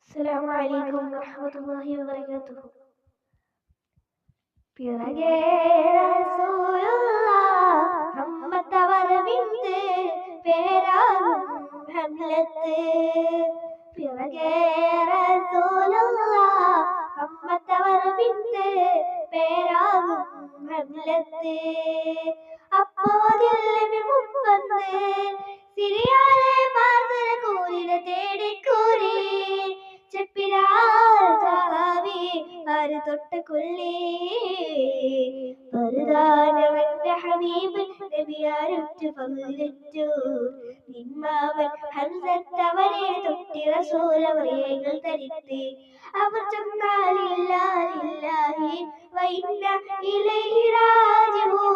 السلام عليكم ورحمة الله وبركاته. പിറകെ റസൂലുള്ള ഹമ്മത്തവർ വിന്ത് പേരാകും ഹംലത്ത്. പിറകെ റസൂലുള്ള ഹമ്മത്തവർ വിന്ത് പേരാകും ഹംലത്ത്. அப்போதில் முன்பந்து சிறியாலே பார்த்து கூறிட தேடி கூறி ചെപ്പിരാൽ താവി ആര് തൊട്ടക്കൊള്ളേ പരുതാനവന്റെ ഹബീബ് നബിയാരുറ്റു പങ്കുറ്റു നിന്മാവൻ ഹംസത്തവരെ തൊട്ടി റസൂലവരേകൾ തരിത്ത് അവർ ചൊന്നാലില്ലാഹി വഇന്ന ഇലൈഹി റാജിഊൻ.